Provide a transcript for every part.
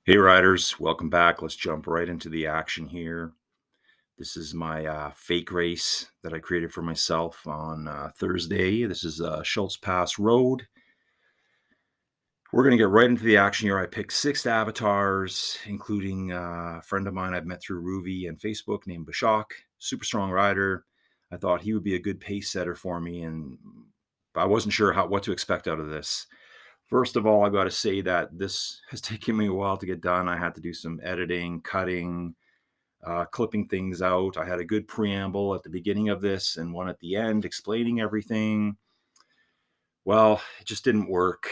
Hey riders, welcome back. Let's jump right into the action here. This is my fake race that I created for myself on Thursday. This is Schultz Pass Road. We're going to get right into the action here. I picked 6 avatars, including a friend of mine I've met through Rouvy and Facebook named Bashak, super strong rider. I thought he would be a good pace setter for me, and I wasn't sure what to expect out of this. First of all, I got to say that this has taken me a while to get done. I had to do some editing, cutting, clipping things out. I had a good preamble at the beginning of this and one at the end explaining everything. Well, it just didn't work.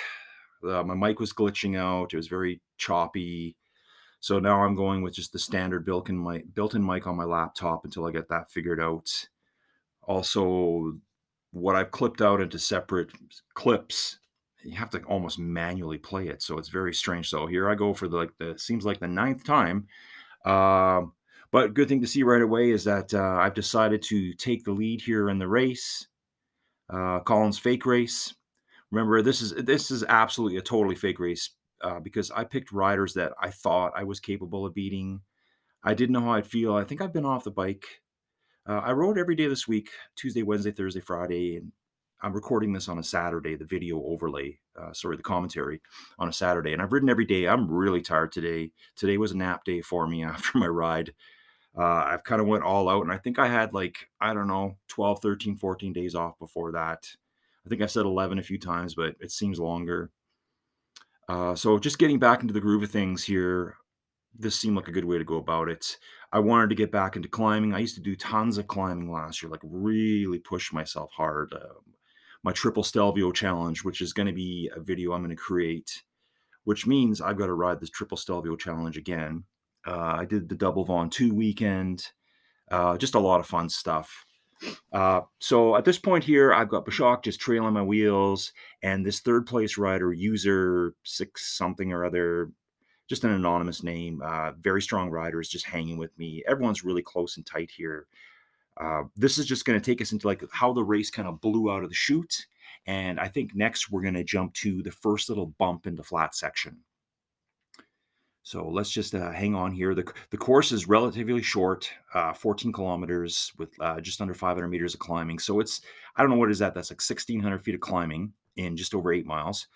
My mic was glitching out. It was very choppy. So now I'm going with just the standard built-in mic on my laptop until I get that figured out. Also, what I've clipped out into separate clips, you have to almost manually play it, so it's very strange. So here I go for the seems like the ninth time. Um, but good thing to see right away is that I've decided to take the lead here in the race, Colin's fake race. Remember, this is absolutely a totally fake race because I picked riders that I thought I was capable of beating. I didn't know how I'd feel. I think I've been off the bike. I rode every day this week, Tuesday, Wednesday, Thursday, Friday, and I'm recording this on a Saturday, the video overlay, the commentary on a Saturday. And I've ridden every day. I'm really tired today. Today was a nap day for me after my ride. I've kind of went all out, and I think I had I don't know, 12, 13, 14 days off before that. I think I've said 11 a few times, but it seems longer. So just getting back into the groove of things here, this seemed like a good way to go about it. I wanted to get back into climbing. I used to do tons of climbing last year, like really push myself hard. My triple Stelvio challenge, which is going to be a video I'm going to create, which means I've got to ride this triple Stelvio challenge again. I did the double Vaughn 2 weekend, just a lot of fun stuff. So at this point here, I've got Bashak just trailing my wheels, and this third place rider, user six something or other, just an anonymous name, very strong rider, is just hanging with me. Everyone's really close and tight here. This is just going to take us into like how the race kind of blew out of the chute. And I think next we're going to jump to the first little bump in the flat section. So let's just hang on here. The course is relatively short, 14 kilometers with just under 500 meters of climbing. So it's, I don't know what is that. That's like 1,600 feet of climbing in just over 8 miles.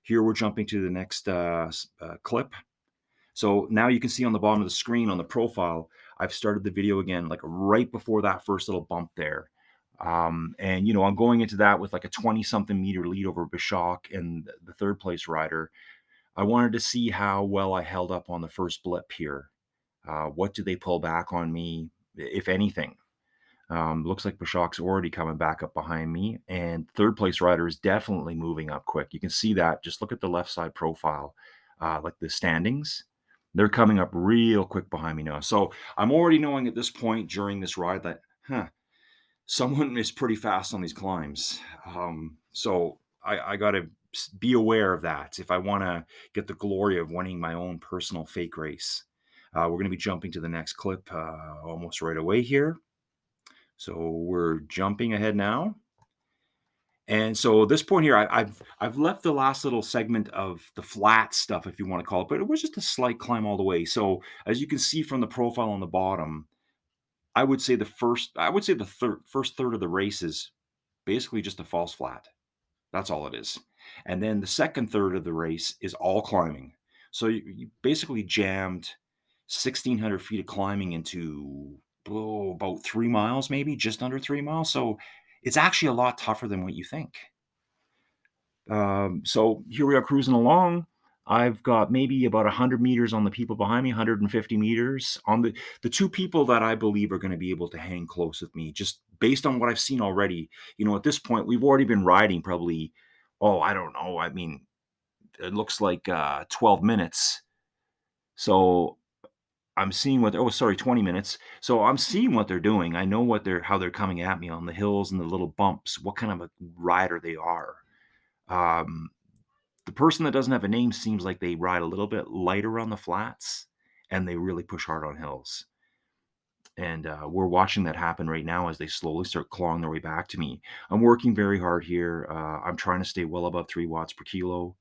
Here we're jumping to the next clip. So now you can see on the bottom of the screen on the profile, I've started the video again, like right before that first little bump there. And, I'm going into that with like a 20 something meter lead over Bashak and the third place rider. I wanted to see how well I held up on the first blip here. What do they pull back on me, if anything? Looks like Bashak's already coming back up behind me, and third place rider is definitely moving up quick. You can see that. Just look at the left side profile, like the standings. They're coming up real quick behind me now. So I'm already knowing at this point during this ride that, someone is pretty fast on these climbs. So I got to be aware of that if I want to get the glory of winning my own personal fake race. We're going to be jumping to the next clip almost right away here. So we're jumping ahead now. And so at this point here, I've left the last little segment of the flat stuff, if you want to call it, but it was just a slight climb all the way. So as you can see from the profile on the bottom, I would say the first third of the race is basically just a false flat. That's all it is. And then the second third of the race is all climbing. So you basically jammed 1,600 feet of climbing into about 3 miles, maybe just under 3 miles. So it's actually a lot tougher than what you think. So here we are cruising along. I've got maybe about 100 meters on the people behind me, 150 meters on the two people that I believe are going to be able to hang close with me, just based on what I've seen already. At this point, we've already been riding probably, oh, I don't know. I mean, it looks like 12 minutes. So I'm seeing 20 minutes. So I'm seeing what they're doing. I know how they're coming at me on the hills and the little bumps, what kind of a rider they are. Um, the person that doesn't have a name seems like they ride a little bit lighter on the flats and they really push hard on hills. And we're watching that happen right now as they slowly start clawing their way back to me. I'm working very hard here. I'm trying to stay well above 3 watts per kilo.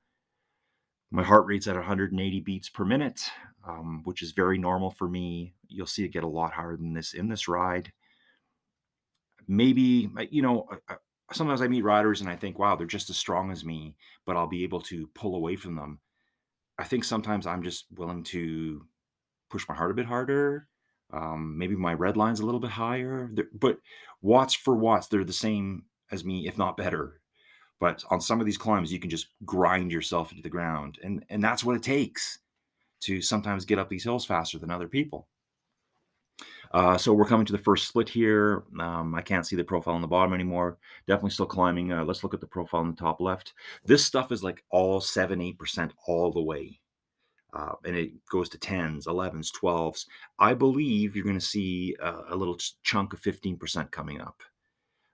My heart rate's at 180 beats per minute, which is very normal for me. You'll see it get a lot higher than this in this ride. Maybe, sometimes I meet riders and I think, wow, they're just as strong as me, but I'll be able to pull away from them. I think sometimes I'm just willing to push my heart a bit harder. Maybe my red line's a little bit higher, but watts for watts, they're the same as me, if not better. But on some of these climbs, you can just grind yourself into the ground, and that's what it takes to sometimes get up these hills faster than other people. So we're coming to the first split here. I can't see the profile on the bottom anymore. Definitely still climbing. Let's look at the profile on the top left. This stuff is like all 7, 8% all the way. And it goes to 10s, 11s, 12s. I believe you're going to see a little chunk of 15% coming up.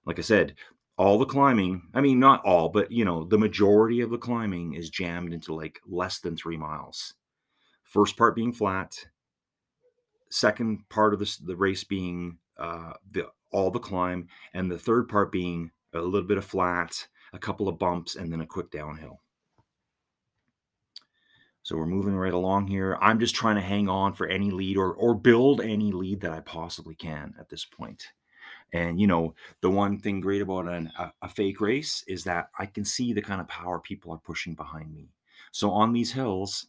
Like I said, all the climbing, I mean, not all, but the majority of the climbing is jammed into like less than 3 miles. First part being flat, second part of the race being all the climb, and the third part being a little bit of flat, a couple of bumps, and then a quick downhill. So we're moving right along here. I'm just trying to hang on for any lead or build any lead that I possibly can at this point. And the one thing great about a fake race is that I can see the kind of power people are pushing behind me. So on these hills,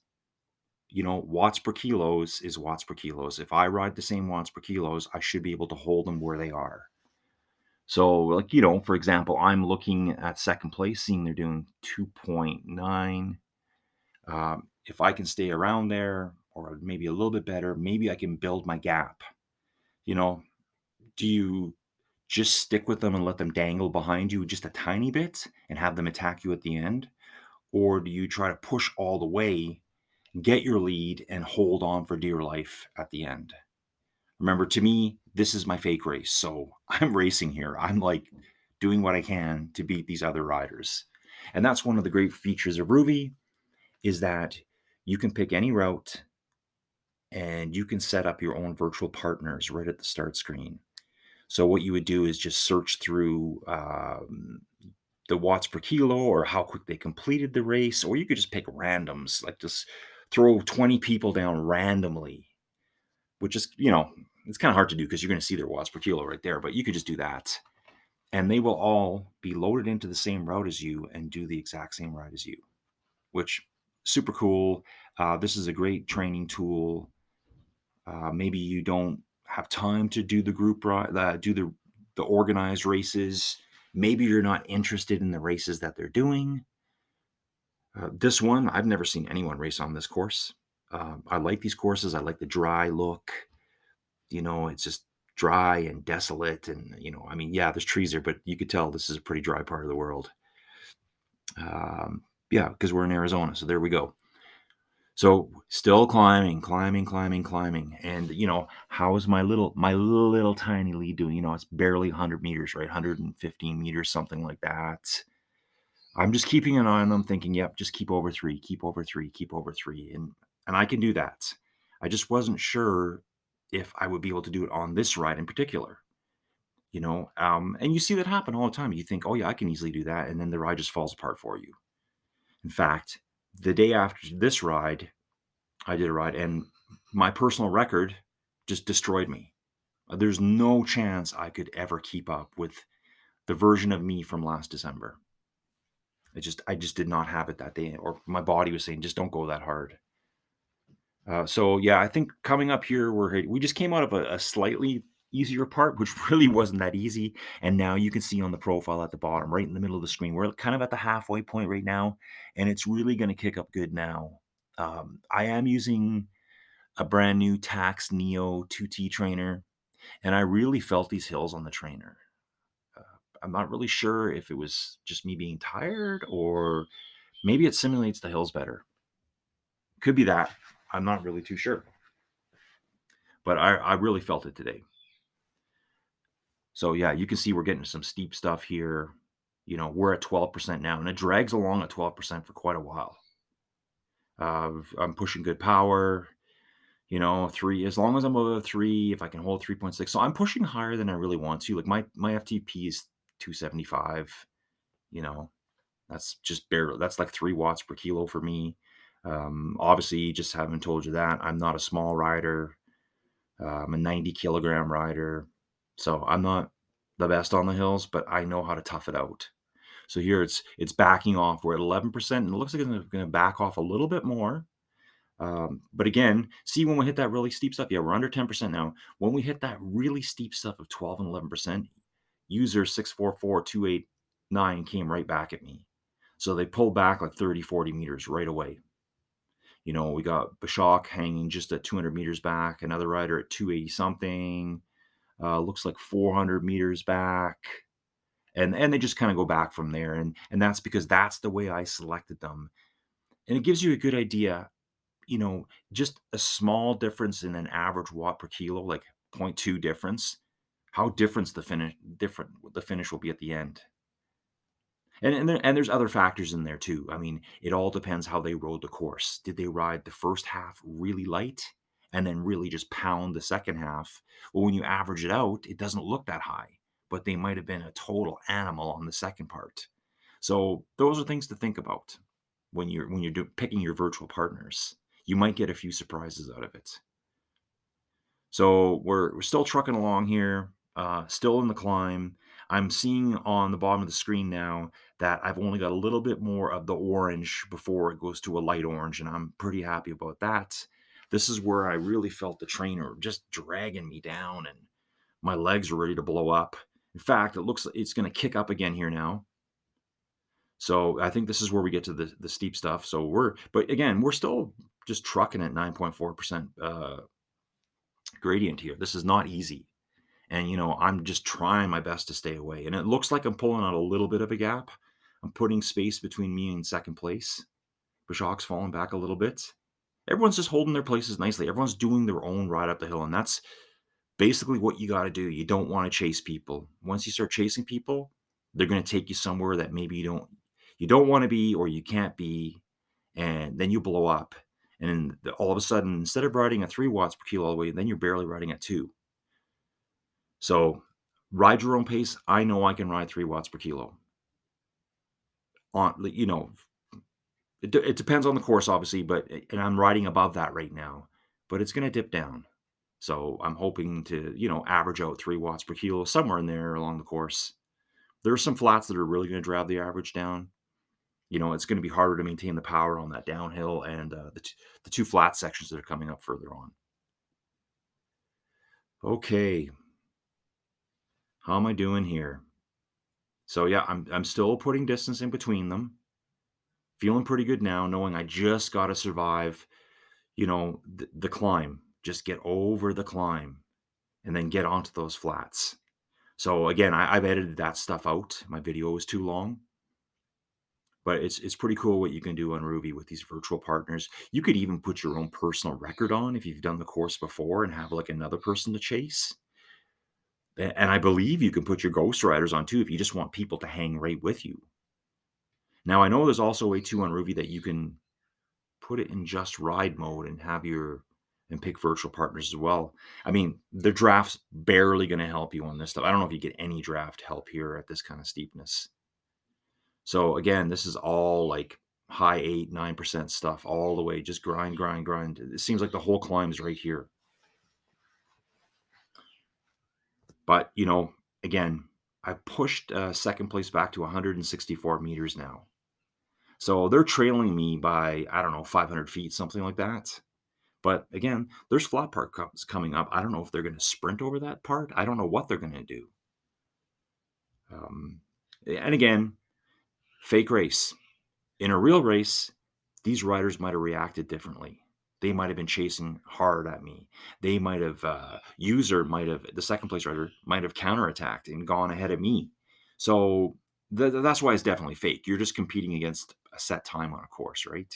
watts per kilos is watts per kilos. If I ride the same watts per kilos, I should be able to hold them where they are. So, like, for example, I'm looking at second place, seeing they're doing 2.9. If I can stay around there or maybe a little bit better, maybe I can build my gap. Do you just stick with them and let them dangle behind you just a tiny bit and have them attack you at the end? Or do you try to push all the way, get your lead, and hold on for dear life at the end? Remember, to me, this is my fake race. So I'm racing here. I'm like doing what I can to beat these other riders. And that's one of the great features of Rouvy is that you can pick any route and you can set up your own virtual partners right at the start screen. So what you would do is just search through the watts per kilo or how quick they completed the race, or you could just pick randoms, like just throw 20 people down randomly, which is, it's kind of hard to do because you're going to see their watts per kilo right there, but you could just do that. And they will all be loaded into the same route as you and do the exact same ride as you, which super cool. This is a great training tool. Maybe you don't have time to do the group do the organized races. Maybe you're not interested in the races that they're doing. This one, I've never seen anyone race on this course. I like these courses. I like the dry look. It's just dry and desolate. And, I mean, yeah, there's trees there, but you could tell this is a pretty dry part of the world. Yeah, because we're in Arizona. So there we go. So still climbing. And, how is my little tiny lead doing? It's barely 100 meters, right? 115 meters, something like that. I'm just keeping an eye on them thinking, yep, just keep over 3, keep over 3, keep over 3. And I can do that. I just wasn't sure if I would be able to do it on this ride in particular. And you see that happen all the time. You think, oh yeah, I can easily do that. And then the ride just falls apart for you. In fact, the day after this ride, I did a ride and my personal record just destroyed me. There's no chance I could ever keep up with the version of me from last December. I just did not have it that day, or my body was saying, just don't go that hard. So yeah, I think coming up here, we just came out of a slightly easier part, which really wasn't that easy. And now you can see on the profile at the bottom, right in the middle of the screen, we're kind of at the halfway point right now, and it's really going to kick up good now. I am using a brand new Tax Neo 2T trainer, and I really felt these hills on the trainer. I'm not really sure if it was just me being tired or maybe it simulates the hills better. Could be that. I'm not really too sure. But I really felt it today. So yeah, you can see we're getting some steep stuff here. We're at 12% now, and it drags along at 12% for quite a while. I'm pushing good power. 3, as long as I'm above 3, if I can hold 3.6. So I'm pushing higher than I really want to. Like my FTP is 275. That's just barely, that's like 3 watts per kilo for me. Obviously, just haven't told you that I'm not a small rider. I'm a 90-kilogram rider, so I'm not the best on the hills, but I know how to tough it out. So here it's backing off. We're at 11%, and it looks like it's going to back off a little bit more. But again, see when we hit that really steep stuff. Yeah, we're under 10% now. When we hit that really steep stuff of 12 and 11%, user 644289 came right back at me. So they pulled back like 30, 40 meters right away. We got Bashak hanging just at 200 meters back, another rider at 280 something, looks like 400 meters back. And they just kind of go back from there. And that's because that's the way I selected them. And it gives you a good idea, just a small difference in an average watt per kilo, like zero point 0.2 difference, how different the finish will be at the end. And there's other factors in there too. I mean, it all depends how they rode the course. Did they ride the first half really light and then really just pound the second half? Well, when you average it out, it doesn't look that high, but they might have been a total animal on the second part. So those are things to think about when you're picking your virtual partners. You might get a few surprises out of it. So we're still trucking along here, still in the climb. I'm seeing on the bottom of the screen now that I've only got a little bit more of the orange before it goes to a light orange, and I'm pretty happy about that. This is where I really felt the trainer just dragging me down, and my legs are ready to blow up. In fact, it looks like it's going to kick up again here now. So I think this is where we get to the steep stuff. But again, we're still just trucking at 9.4% gradient here. This is not easy. And, I'm just trying my best to stay away. And it looks like I'm pulling out a little bit of a gap. I'm putting space between me and second place. Bashak's falling back a little bit. Everyone's just holding their places nicely. Everyone's doing their own ride up the hill. And that's basically what you got to do. You don't want to chase people. Once you start chasing people, they're going to take you somewhere that maybe you don't want to be or you can't be. And then you blow up. And then all of a sudden, instead of riding at 3 watts per kilo all the way, then you're barely riding at 2. So ride your own pace. I know I can ride 3 watts per kilo. It depends on the course, obviously, and I'm riding above that right now, but it's going to dip down. So I'm hoping to, average out 3 watts per kilo somewhere in there along the course. There are some flats that are really going to drive the average down. It's going to be harder to maintain the power on that downhill and the two flat sections that are coming up further on. Okay, how am I doing here? So yeah, I'm still putting distance in between them. Feeling pretty good now, knowing I just got to survive, the climb. Just get over the climb and then get onto those flats. So again, I've edited that stuff out. My video was too long, but it's pretty cool what you can do on Rouvy with these virtual partners. You could even put your own personal record on if you've done the course before and have like another person to chase. And I believe you can put your ghost riders on too if you just want people to hang right with you. Now I know there's also a way too on Rouvy that you can put it in just ride mode and pick virtual partners as well. I mean, the draft's barely going to help you on this stuff. I don't know if you get any draft help here at this kind of steepness. So again, this is all like high 8, 9% stuff all the way. Just grind, grind, grind. It seems like the whole climb is right here. But, again, I pushed second place back to 164 meters now. So they're trailing me by, I don't know, 500 feet, something like that. But again, there's flat part coming up. I don't know if they're going to sprint over that part. I don't know what they're going to do. And again, fake race. In a real race, these riders might have reacted differently. They might have been chasing hard at me. They might have, the second place rider might have counterattacked and gone ahead of me. So that's why it's definitely fake. You're just competing against a set time on a course, right?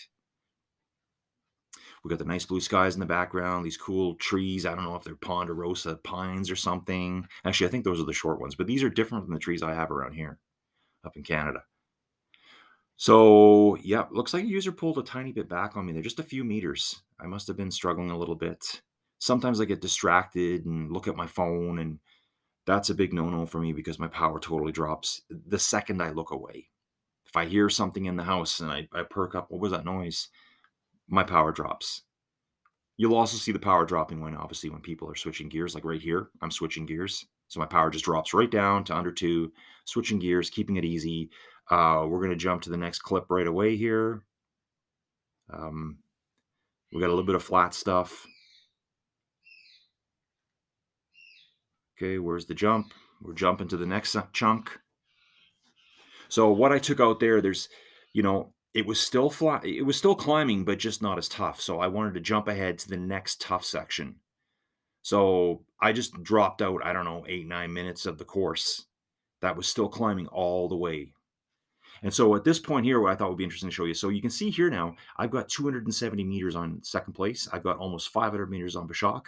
We got the nice blue skies in the background, these cool trees. I don't know if they're ponderosa pines or something. Actually, I think those are the short ones, but these are different from the trees I have around here up in Canada. So, yeah, looks like a user pulled a tiny bit back on me there, just a few meters. I must have been struggling a little bit. Sometimes I get distracted and look at my phone, and that's a big no-no for me because my power totally drops the second I look away. If I hear something in the house and I perk up, what was that noise? my power drops. You'll also see the power dropping obviously when people are switching gears, like right here, I'm switching gears. So my power just drops right down to under 2, switching gears, keeping it easy. We're going to jump to the next clip right away here. Um, we got a little bit of flat stuff. Okay, where's the jump? We're jumping to the next chunk. So what I took out there, it was still flat. It was still climbing, but just not as tough. So I wanted to jump ahead to the next tough section. So I just dropped out, I don't know, 8, 9 minutes of the course that was still climbing all the way. And so at this point here, what I thought would be interesting to show you. So you can see here now, I've got 270 meters on second place. I've got almost 500 meters on Bashak,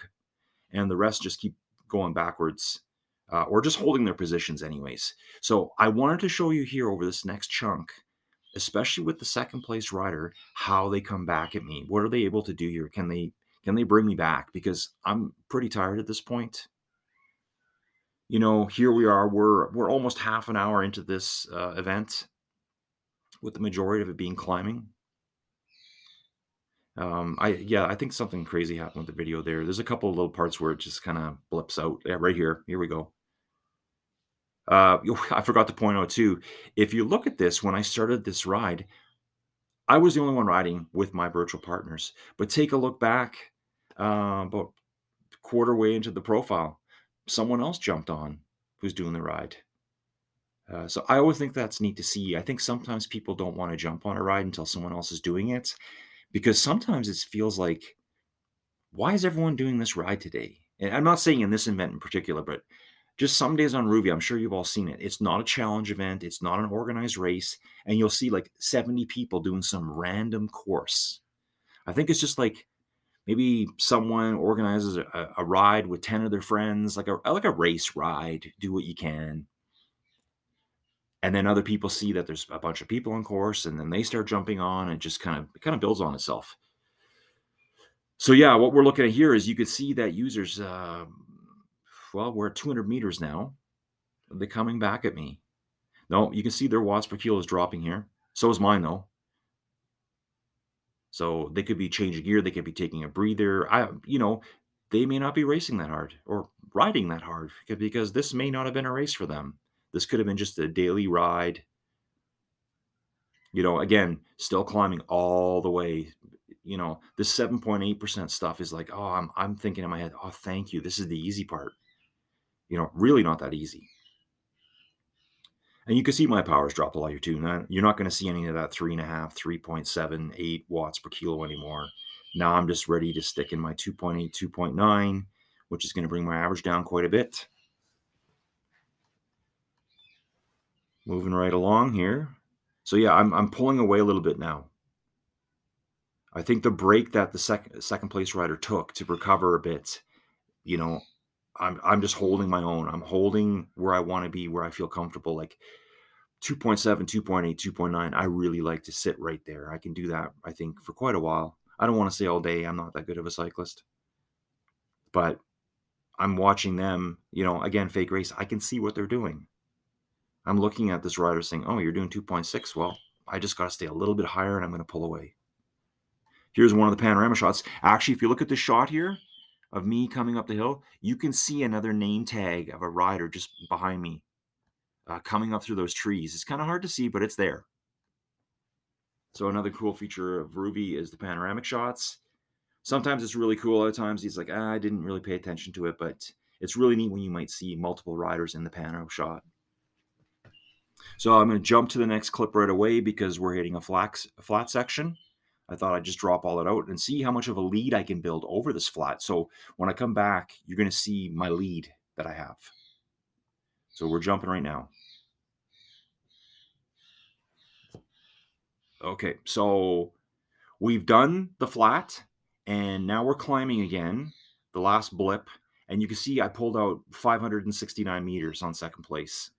and the rest just keep going backwards or just holding their positions anyways. So I wanted to show you here over this next chunk, especially with the second place rider, how they come back at me. What are they able to do here? Can they bring me back? Because I'm pretty tired at this point. Here we are. We're almost half an hour into this event, with the majority of it being climbing. I think something crazy happened with the video there. There's a couple of little parts where it just kind of blips out. Yeah, right here. Here we go. I forgot to point out too. If you look at this, when I started this ride, I was the only one riding with my virtual partners. But take a look back, about quarter way into the profile, someone else jumped on who's doing the ride. So I always think that's neat to see. I think sometimes people don't want to jump on a ride until someone else is doing it, because sometimes it feels like, why is everyone doing this ride today? And I'm not saying in this event in particular, but just some days on Rouvy, I'm sure you've all seen it. It's not a challenge event. It's not an organized race. And you'll see like 70 people doing some random course. I think it's just like maybe someone organizes a ride with 10 of their friends, like a race ride, do what you can. And then other people see that there's a bunch of people on course, and then they start jumping on, and it just kind of builds on itself. So yeah, what we're looking at here is you could see that users, well, we're at 200 meters now. They're coming back at me. No, you can see their watts per kilo is dropping here. So is mine though. So they could be changing gear. They could be taking a breather. They may not be racing that hard or riding that hard, because this may not have been a race for them. This could have been just a daily ride. Again, still climbing all the way. This 7.8% stuff is like, oh, I'm thinking in my head, oh, thank you. This is the easy part. Really not that easy. And you can see my power's dropped a lot here too. You're not going to see any of that 3.5, 3.78 watts per kilo anymore. Now I'm just ready to stick in my 2.8, 2.9, which is going to bring my average down quite a bit. Moving right along here. So yeah, I'm pulling away a little bit now. I think the break that the second place rider took to recover a bit, I'm just holding my own. I'm holding where I want to be, where I feel comfortable. Like 2.7, 2.8, 2.9. I really like to sit right there. I can do that, I think, for quite a while. I don't want to say all day. I'm not that good of a cyclist. But I'm watching them, again, fake race. I can see what they're doing. I'm looking at this rider saying, oh, you're doing 2.6. Well, I just got to stay a little bit higher, and I'm going to pull away. Here's one of the panorama shots. Actually, if you look at this shot here of me coming up the hill, you can see another name tag of a rider just behind me, coming up through those trees. It's kind of hard to see, but it's there. So another cool feature of Rouvy is the panoramic shots. Sometimes it's really cool. Other times he's like, I didn't really pay attention to it, but it's really neat when you might see multiple riders in the pano shot. So I'm going to jump to the next clip right away because we're hitting a flat section. I thought I'd just drop all it out and see how much of a lead I can build over this flat. So when I come back, you're going to see my lead that I have. So we're jumping right now. Okay, so we've done the flat, and now we're climbing again, the last blip, and you can see I pulled out 569 meters on second place,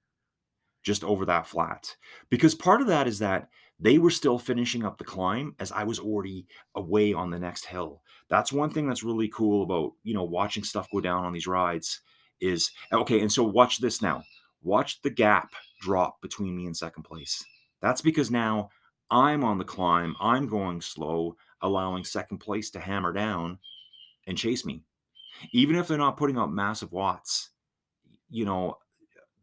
just over that flat. Because part of that is that they were still finishing up the climb as I was already away on the next hill. That's one thing that's really cool about, watching stuff go down on these rides is, okay, and so watch this now. Watch the gap drop between me and second place. That's because now I'm on the climb. I'm going slow. allowing second place to hammer down and chase me. Even if they're not putting up massive watts, you know,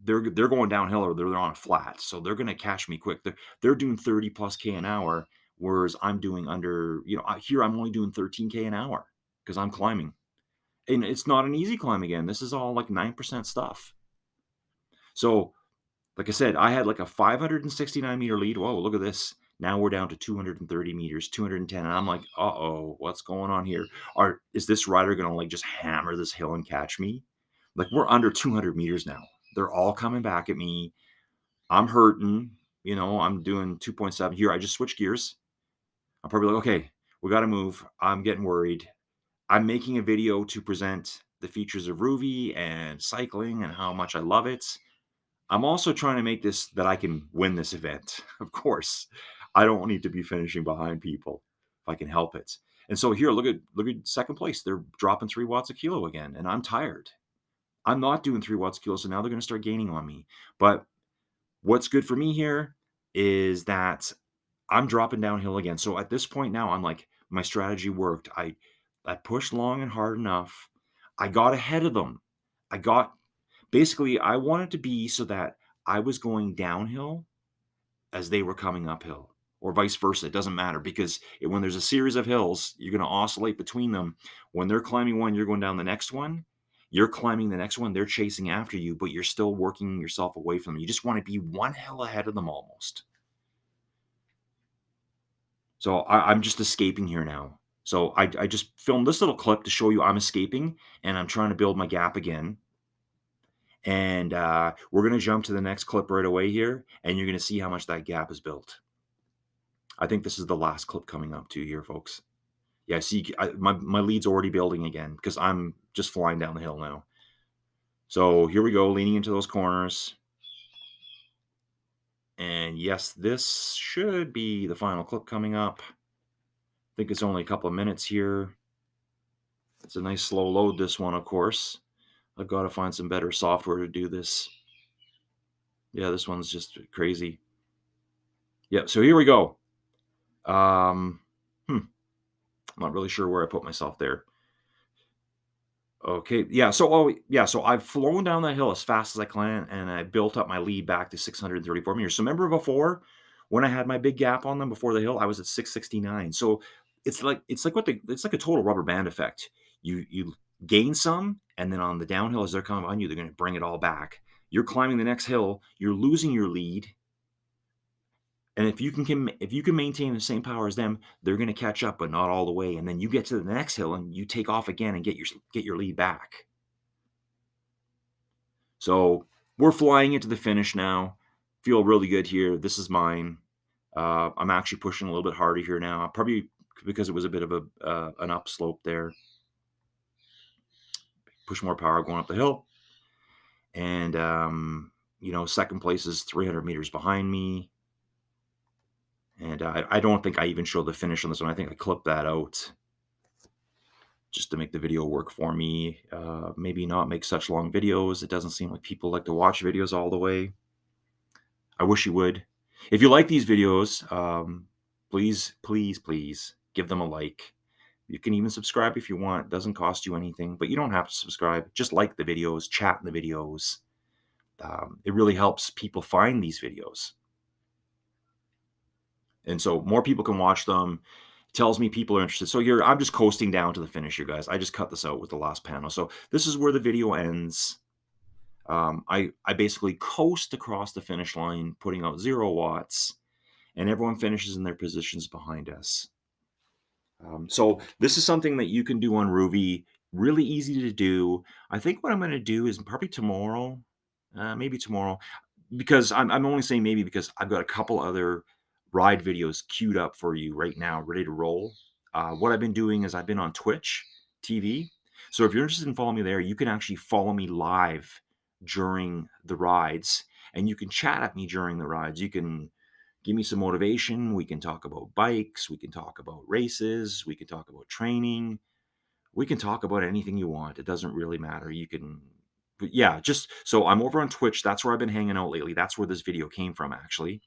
they're going downhill or they're on a flat, so they're gonna catch me quick. They're doing 30 plus K an hour, whereas I'm doing under, here I'm only doing 13K an hour because I'm climbing. And it's not an easy climb again. This is all like 9% stuff. So, like I said, I had like a 569-meter lead. Whoa, look at this. Now we're down to 230 meters, 210. And I'm like, uh-oh, what's going on here? Is this rider going to like just hammer this hill and catch me? Like we're under 200 meters now. They're all coming back at me. I'm hurting. I'm doing 2.7 here. I just switched gears. I'm probably like, okay, we got to move. I'm getting worried. I'm making a video to present the features of Rouvy and cycling and how much I love it. I'm also trying to make this that I can win this event. Of course, I don't need to be finishing behind people if I can help it. And so here, look at second place. They're dropping 3 watts a kilo again, and I'm tired. I'm not doing 3 watts a kilo, so now they're going to start gaining on me. But what's good for me here is that I'm dropping downhill again. So at this point now, I'm like, my strategy worked. I pushed long and hard enough. I got ahead of them. I got Basically, I wanted to be so that I was going downhill as they were coming uphill, or vice versa. It doesn't matter because when there's a series of hills, you're going to oscillate between them. When they're climbing one, you're going down the next one. You're climbing the next one. They're chasing after you, but you're still working yourself away from them. You just want to be one hill ahead of them almost. So I'm just escaping here now. So I just filmed this little clip to show you I'm escaping and I'm trying to build my gap again. And we're going to jump to the next clip right away here, and you're going to see how much that gap is built. I think this is the last clip coming up too here, folks. Yeah, see, my lead's already building again because I'm just flying down the hill now. So here we go, leaning into those corners. And yes, this should be the final clip coming up. I think it's only a couple of minutes here. It's a nice slow load, this one, of course. I've got to find some better software to do this. Yeah, this one's just crazy. Yeah, so here we go. I'm not really sure where I put myself there. Okay, yeah, so I've flown down that hill as fast as I can, and I built up my lead back to 634 meters. So remember before, when I had my big gap on them before the hill, I was at 669. So it's like a total rubber band effect. You gain some, and then on the downhill as they're coming on you, they're going to bring it all back. You're climbing the next hill, you're losing your lead, and if you can maintain the same power as them, they're going to catch up, but not all the way. And then you get to the next hill and you take off again and get your lead back. So we're flying into the finish now. Feel really good here. This is mine. I'm actually pushing a little bit harder here now, probably because it was a bit of an upslope there. Push more power going up the hill, and second place is 300 meters behind me. And I don't think I even showed the finish on this one. I think I clipped that out just to make the video work for me. Maybe not make such long videos. It doesn't seem like people like to watch videos all the way. I wish you would. If you like these videos, please give them a like. You can even subscribe if you want. It doesn't cost you anything, but you don't have to subscribe. Just like the videos, chat in the videos. It really helps people find these videos. And so more people can watch them. Tells me people are interested. So here, I'm just coasting down to the finish here, guys. I just cut this out with the last panel. So this is where the video ends. I basically coast across the finish line, putting out 0 watts, and everyone finishes in their positions behind us. So this is something that you can do on Rouvy. Really easy to do. I think what I'm going to do is probably tomorrow, maybe tomorrow, because I'm only saying maybe because I've got a couple other ride videos queued up for you right now, ready to roll. What I've been doing is I've been on Twitch TV. So if you're interested in following me there, you can actually follow me live during the rides, and you can chat at me during the rides. You can give me some motivation. We can talk about bikes. We can talk about races. We can talk about training. We can talk about anything you want. It doesn't really matter. But yeah, just so I'm over on Twitch. That's where I've been hanging out lately. That's where this video came from, actually.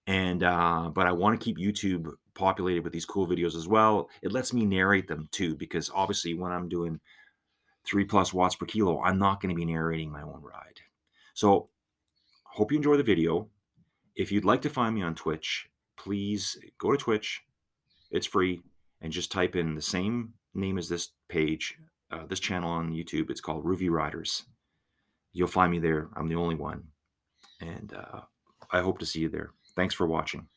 And but I want to keep YouTube populated with these cool videos as well. It lets me narrate them too, because obviously when I'm doing 3+ watts per kilo, I'm not going to be narrating my own ride. So hope you enjoy the video. If you'd like to find me on Twitch, please go to Twitch. It's free, and just type in the same name as this page, this channel on YouTube. It's called Rouvy Riders. You'll find me there. I'm the only one, and I hope to see you there. Thanks for watching.